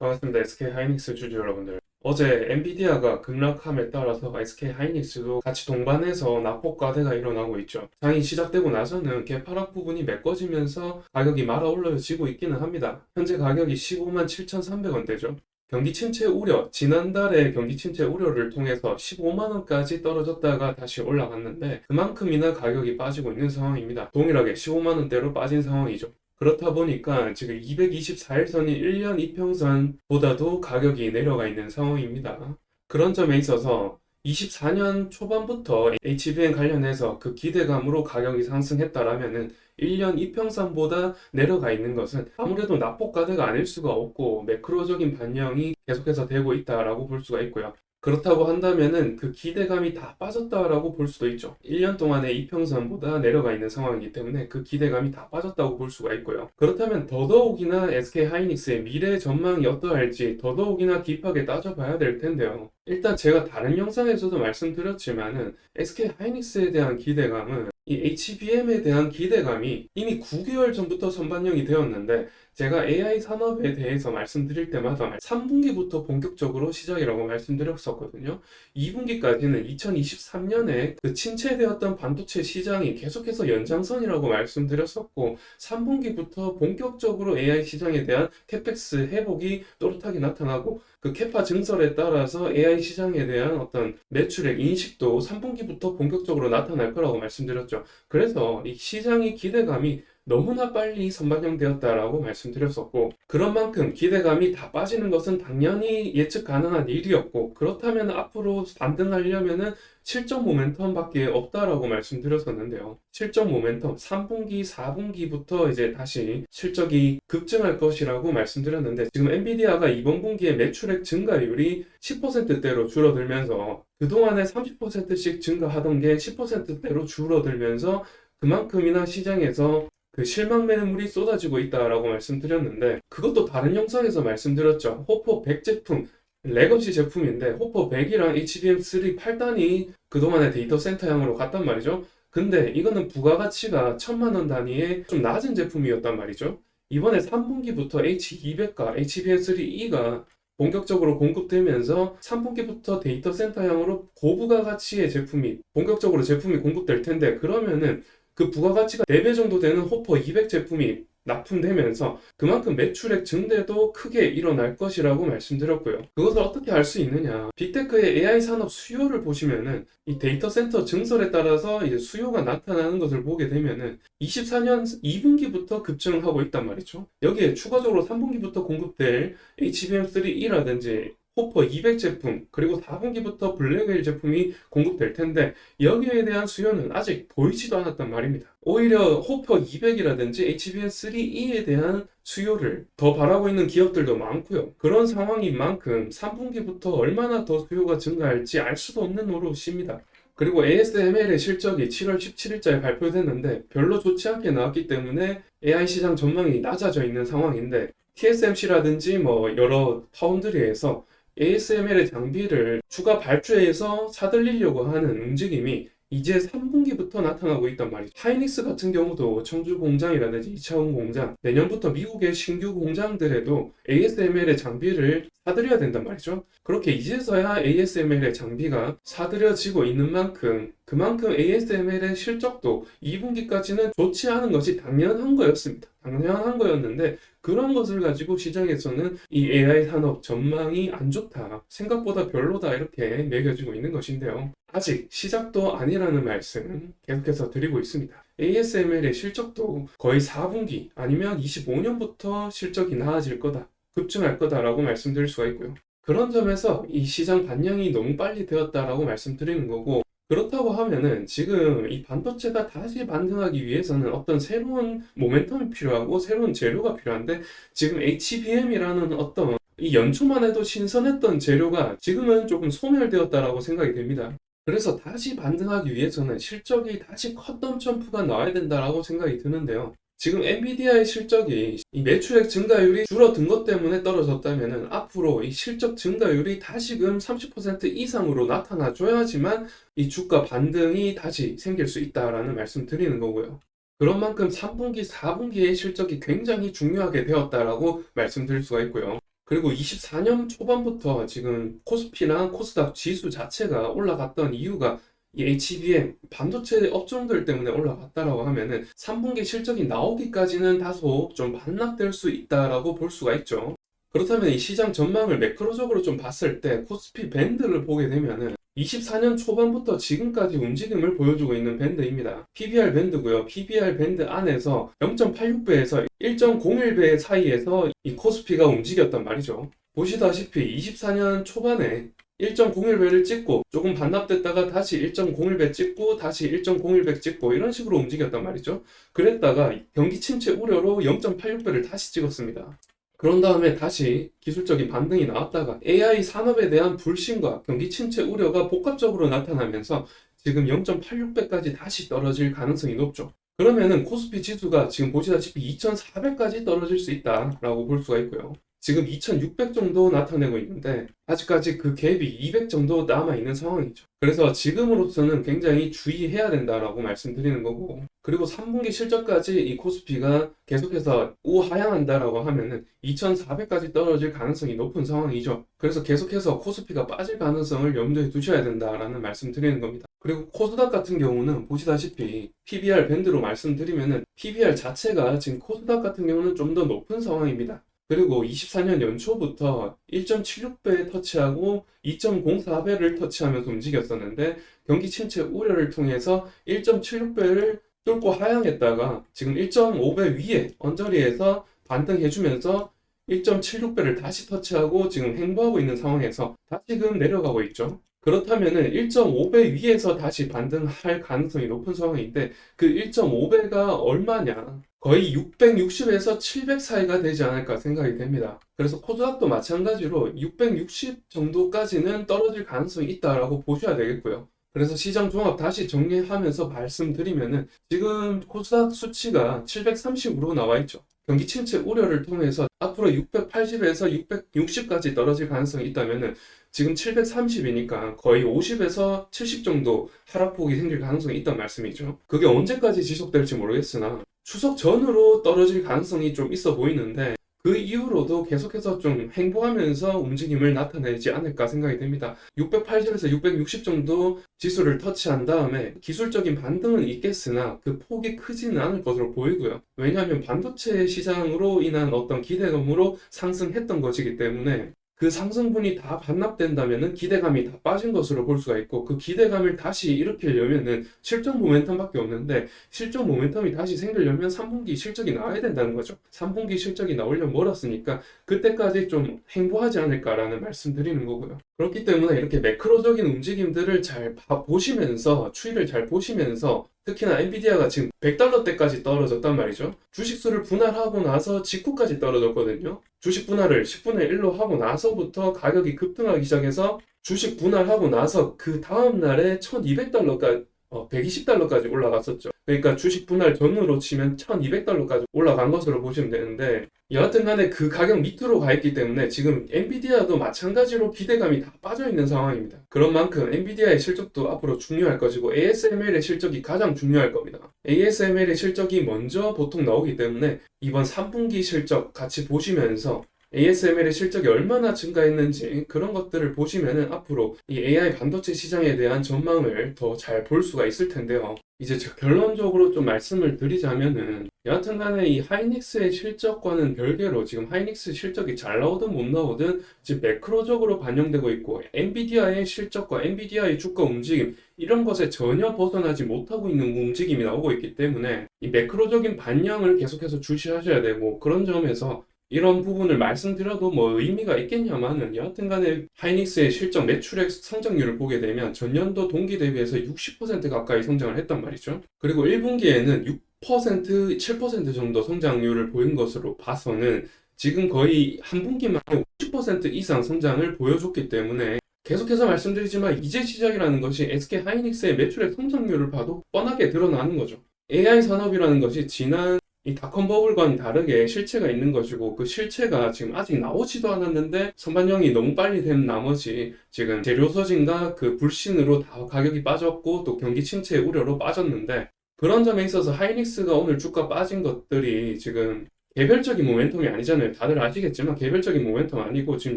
반갑습니다. SK 하이닉스 주주 여러분들. 어제 엔비디아가 급락함에 따라서 SK 하이닉스도 같이 동반해서 낙폭 과대가 일어나고 있죠. 장이 시작되고 나서는 개파락 부분이 메꿔지면서 가격이 말아 올라지고 있기는 합니다. 현재 가격이 15만 7,300원대죠. 경기 침체 우려, 지난달에 경기 침체 우려를 통해서 15만 원까지 떨어졌다가 다시 올라갔는데 그만큼이나 가격이 빠지고 있는 상황입니다. 동일하게 15만 원대로 빠진 상황이죠. 그렇다 보니까 지금 224일선이 1년 이평선보다도 가격이 내려가 있는 상황입니다. 그런 점에 있어서 24년 초반부터 HBM 관련해서 그 기대감으로 가격이 상승했다라면은 1년 이평선보다 내려가 있는 것은 아무래도 낙폭과대가 아닐 수가 없고 매크로적인 반영이 계속해서 되고 있다라고 볼 수가 있고요. 그렇다고 한다면은 그 기대감이 다 빠졌다라고 볼 수도 있죠. 1년 동안의 이평선보다 내려가 있는 상황이기 때문에 그 기대감이 다 빠졌다고 볼 수가 있고요. 그렇다면 더더욱이나 SK 하이닉스의 미래 전망이 어떠할지 더더욱이나 딥하게 따져봐야 될 텐데요. 일단 제가 다른 영상에서도 말씀드렸지만은 SK 하이닉스에 대한 기대감은 이 HBM에 대한 기대감이 이미 9개월 전부터 선반영이 되었는데 제가 AI 산업에 대해서 말씀드릴 때마다 3분기부터 본격적으로 시작이라고 말씀드렸었거든요. 2분기까지는 2023년에 그 침체되었던 반도체 시장이 계속해서 연장선이라고 말씀드렸었고 3분기부터 본격적으로 AI 시장에 대한 캐펙스 회복이 또렷하게 나타나고 그 캐파 증설에 따라서 AI 시장에 대한 어떤 매출액 인식도 3분기부터 본격적으로 나타날 거라고 말씀드렸죠. 그래서 이 시장의 기대감이 너무나 빨리 선반영되었다라고 말씀드렸었고 그런 만큼 기대감이 다 빠지는 것은 당연히 예측 가능한 일이었고 그렇다면 앞으로 반등하려면은 실적 모멘텀밖에 없다라고 말씀드렸었는데요. 실적 모멘텀 3분기, 4분기부터 이제 다시 실적이 급증할 것이라고 말씀드렸는데 지금 엔비디아가 이번 분기에 매출액 증가율이 10%대로 줄어들면서 그동안에 30%씩 증가하던 게 10%대로 줄어들면서 그만큼이나 시장에서 그 실망 매물이 쏟아지고 있다라고 말씀드렸는데 그것도 다른 영상에서 말씀드렸죠. 호퍼 100 제품 레거시 제품인데 호퍼 100이랑 HBM3 8단이 그동안의 데이터 센터향으로 갔단 말이죠. 근데 이거는 부가가치가 1000만 원 단위의 좀 낮은 제품이었단 말이죠. 이번에 3분기부터 H200과 HBM3E가 본격적으로 공급되면서 3분기부터 데이터 센터향으로 고부가가치의 제품이 본격적으로 제품이 공급될 텐데 그러면은 그 부가가치가 4배 정도 되는 호퍼 200 제품이 납품되면서 그만큼 매출액 증대도 크게 일어날 것이라고 말씀드렸고요. 그것을 어떻게 알 수 있느냐? 빅테크의 AI 산업 수요를 보시면은 이 데이터 센터 증설에 따라서 이제 수요가 나타나는 것을 보게 되면은 24년 2분기부터 급증하고 있단 말이죠. 여기에 추가적으로 3분기부터 공급될 HBM3E라든지 호퍼 200 제품 그리고 4분기부터 블랙웨일 제품이 공급될 텐데 여기에 대한 수요는 아직 보이지도 않았단 말입니다. 오히려 호퍼 200이라든지 HBM3E에 대한 수요를 더 바라고 있는 기업들도 많고요. 그런 상황인 만큼 3분기부터 얼마나 더 수요가 증가할지 알 수도 없는 노릇입니다. 그리고 ASML의 실적이 7월 17일자에 발표됐는데 별로 좋지 않게 나왔기 때문에 AI 시장 전망이 낮아져 있는 상황인데 TSMC라든지 뭐 여러 파운드리에서 ASML의 장비를 추가 발주해서 사들이려고 하는 움직임이 이제 3분기부터 나타나고 있단 말이죠. 하이닉스 같은 경우도 청주 공장이라든지 이차원 공장, 내년부터 미국의 신규 공장들에도 ASML의 장비를 사들여야 된단 말이죠. 그렇게 이제서야 ASML의 장비가 사들여지고 있는 만큼 그만큼 ASML의 실적도 2분기까지는 좋지 않은 것이 당연한 거였습니다. 당연한 거였는데 그런 것을 가지고 시장에서는 이 AI 산업 전망이 안 좋다, 생각보다 별로다 이렇게 매겨지고 있는 것인데요. 아직 시작도 아니라는 말씀 계속해서 드리고 있습니다. ASML의 실적도 거의 4분기 아니면 25년부터 실적이 나아질 거다, 급증할 거다라고 말씀드릴 수가 있고요. 그런 점에서 이 시장 반영이 너무 빨리 되었다라고 말씀드리는 거고 그렇다고 하면은 지금 이 반도체가 다시 반등하기 위해서는 어떤 새로운 모멘텀이 필요하고 새로운 재료가 필요한데 지금 HBM이라는 어떤 이 연초만 해도 신선했던 재료가 지금은 조금 소멸되었다라고 생각이 됩니다. 그래서 다시 반등하기 위해서는 실적이 다시 컷덤 점프가 나와야 된다라고 생각이 드는데요. 지금 엔비디아의 실적이 이 매출액 증가율이 줄어든 것 때문에 떨어졌다면 앞으로 이 실적 증가율이 다시금 30% 이상으로 나타나줘야지만 이 주가 반등이 다시 생길 수 있다라는 말씀 드리는 거고요. 그런 만큼 3분기, 4분기의 실적이 굉장히 중요하게 되었다라고 말씀드릴 수가 있고요. 그리고 24년 초반부터 지금 코스피나 코스닥 지수 자체가 올라갔던 이유가 이 HBM 반도체 업종들 때문에 올라갔다라고 하면은 3분기 실적이 나오기까지는 다소 좀 반납될 수 있다라고 볼 수가 있죠. 그렇다면 이 시장 전망을 매크로적으로 좀 봤을 때 코스피 밴드를 보게 되면은 24년 초반부터 지금까지 움직임을 보여주고 있는 밴드입니다. PBR 밴드고요. PBR 밴드 안에서 0.86배에서 1.01배 사이에서 이 코스피가 움직였단 말이죠. 보시다시피 24년 초반에 1.01배를 찍고 조금 반납됐다가 다시 1.01배 찍고 다시 1.01배 찍고 이런 식으로 움직였단 말이죠. 그랬다가 경기 침체 우려로 0.86배를 다시 찍었습니다. 그런 다음에 다시 기술적인 반등이 나왔다가 AI 산업에 대한 불신과 경기 침체 우려가 복합적으로 나타나면서 지금 0.86배까지 다시 떨어질 가능성이 높죠. 그러면은 코스피 지수가 지금 보시다시피 2,400까지 떨어질 수 있다라고 볼 수가 있고요. 지금 2,600 정도 나타내고 있는데 아직까지 그 갭이 200 정도 남아있는 상황이죠. 그래서 지금으로서는 굉장히 주의해야 된다라고 말씀드리는 거고, 그리고 3분기 실적까지 이 코스피가 계속해서 우하향한다라고 하면은 2,400까지 떨어질 가능성이 높은 상황이죠. 그래서 계속해서 코스피가 빠질 가능성을 염두에 두셔야 된다라는 말씀 드리는 겁니다. 그리고 코스닥 같은 경우는 보시다시피 PBR 밴드로 말씀드리면은 PBR 자체가 지금 코스닥 같은 경우는 좀 더 높은 상황입니다. 그리고 24년 연초부터 1.76배 터치하고 2.04배를 터치하면서 움직였었는데 경기 침체 우려를 통해서 1.76배를 뚫고 하향했다가 지금 1.5배 위에 언저리에서 반등해주면서 1.76배를 다시 터치하고 지금 횡보하고 있는 상황에서 다시금 내려가고 있죠. 그렇다면은 1.5배 위에서 다시 반등할 가능성이 높은 상황인데 그 1.5배가 얼마냐? 거의 660에서 700 사이가 되지 않을까 생각이 됩니다. 그래서 코스닥도 마찬가지로 660 정도까지는 떨어질 가능성이 있다라고 보셔야 되겠고요. 그래서 시장 종합 다시 정리하면서 말씀드리면은 지금 코스닥 수치가 730으로 나와 있죠. 경기 침체 우려를 통해서 앞으로 680에서 660까지 떨어질 가능성이 있다면은 지금 730이니까 거의 50에서 70 정도 하락폭이 생길 가능성이 있단 말씀이죠. 그게 언제까지 지속될지 모르겠으나 추석 전으로 떨어질 가능성이 좀 있어 보이는데 그 이후로도 계속해서 좀 횡보하면서 움직임을 나타내지 않을까 생각이 됩니다. 680에서 660 정도 지수를 터치한 다음에 기술적인 반등은 있겠으나 그 폭이 크지는 않을 것으로 보이고요. 왜냐하면 반도체 시장으로 인한 어떤 기대감으로 상승했던 것이기 때문에 그 상승분이 다 반납된다면은 기대감이 다 빠진 것으로 볼 수가 있고 그 기대감을 다시 일으키려면은 실적 모멘텀밖에 없는데 실적 모멘텀이 다시 생기려면 3분기 실적이 나와야 된다는 거죠. 3분기 실적이 나오려면 멀었으니까 그때까지 좀 행보하지 않을까라는 말씀 드리는 거고요. 그렇기 때문에 이렇게 매크로적인 움직임들을 잘 보시면서 추이를 잘 보시면서 특히나 엔비디아가 지금 $100대까지 떨어졌단 말이죠. 주식수를 분할하고 나서 직후까지 떨어졌거든요. 주식 분할을 10분의 1로 하고 나서부터 가격이 급등하기 시작해서 주식 분할하고 나서 그 다음날에 $1,200까지 120달러까지 올라갔었죠. 그러니까 주식 분할 전후로 치면 $1,200까지 올라간 것으로 보시면 되는데 여하튼 간에 그 가격 밑으로 가 있기 때문에 지금 엔비디아도 마찬가지로 기대감이 다 빠져 있는 상황입니다. 그런 만큼 엔비디아의 실적도 앞으로 중요할 것이고 ASML의 실적이 가장 중요할 겁니다. ASML의 실적이 먼저 보통 나오기 때문에 이번 3분기 실적 같이 보시면서 ASML의 실적이 얼마나 증가했는지 그런 것들을 보시면은 앞으로 이 AI 반도체 시장에 대한 전망을 더 잘 볼 수가 있을 텐데요. 이제 결론적으로 좀 말씀을 드리자면은 여하튼 간에 이 하이닉스의 실적과는 별개로 지금 하이닉스 실적이 잘 나오든 못 나오든 지금 매크로적으로 반영되고 있고 엔비디아의 실적과 엔비디아의 주가 움직임 이런 것에 전혀 벗어나지 못하고 있는 움직임이 나오고 있기 때문에 이 매크로적인 반영을 계속해서 주시하셔야 되고 그런 점에서 이런 부분을 말씀드려도 뭐 의미가 있겠냐마는 여하튼 간에 하이닉스의 실적 매출액 성장률을 보게 되면 전년도 동기 대비해서 60% 가까이 성장을 했단 말이죠. 그리고 1분기에는 6%, 7% 정도 성장률을 보인 것으로 봐서는 지금 거의 한 분기만에 50% 이상 성장을 보여줬기 때문에 계속해서 말씀드리지만 이제 시작이라는 것이 SK 하이닉스의 매출액 성장률을 봐도 뻔하게 드러나는 거죠. AI 산업이라는 것이 지난 이 닷컴 버블과는 다르게 실체가 있는 것이고 그 실체가 지금 아직 나오지도 않았는데 선반영이 너무 빨리 된 나머지 지금 재료 소진과 그 불신으로 다 가격이 빠졌고 또 경기 침체의 우려로 빠졌는데 그런 점에 있어서 하이닉스가 오늘 주가 빠진 것들이 지금 개별적인 모멘텀이 아니잖아요. 다들 아시겠지만 개별적인 모멘텀 아니고 지금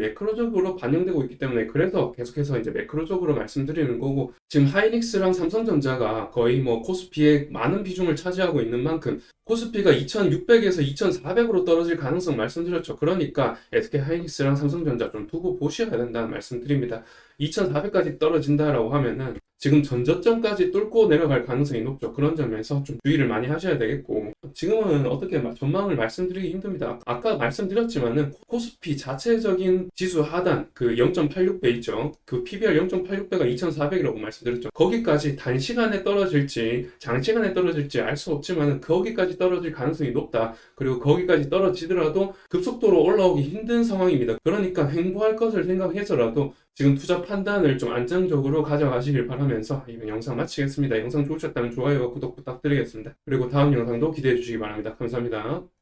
매크로적으로 반영되고 있기 때문에 그래서 계속해서 이제 매크로적으로 말씀드리는 거고, 지금 하이닉스랑 삼성전자가 거의 뭐 코스피의 많은 비중을 차지하고 있는 만큼 코스피가 2600에서 2400으로 떨어질 가능성 말씀드렸죠. 그러니까 SK 하이닉스랑 삼성전자 좀 두고 보셔야 된다는 말씀드립니다. 2400까지 떨어진다라고 하면은 지금 전저점까지 뚫고 내려갈 가능성이 높죠. 그런 점에서 좀 주의를 많이 하셔야 되겠고, 지금은 어떻게 전망을 말씀드리기 힘듭니다. 아까 말씀드렸지만은 코스피 자체적인 지수 하단 그 0.86배 있죠. 그 PBR 0.86배가 2,400이라고 말씀드렸죠. 거기까지 단시간에 떨어질지 장시간에 떨어질지 알 수 없지만은 거기까지 떨어질 가능성이 높다. 그리고 거기까지 떨어지더라도 급속도로 올라오기 힘든 상황입니다. 그러니까 횡보할 것을 생각해서라도 지금 투자 판단을 좀 안정적으로 가져가시길 바라면서 이번 영상 마치겠습니다. 영상 좋으셨다면 좋아요와 구독 부탁드리겠습니다. 그리고 다음 영상도 기대해 주시기 바랍니다. 감사합니다.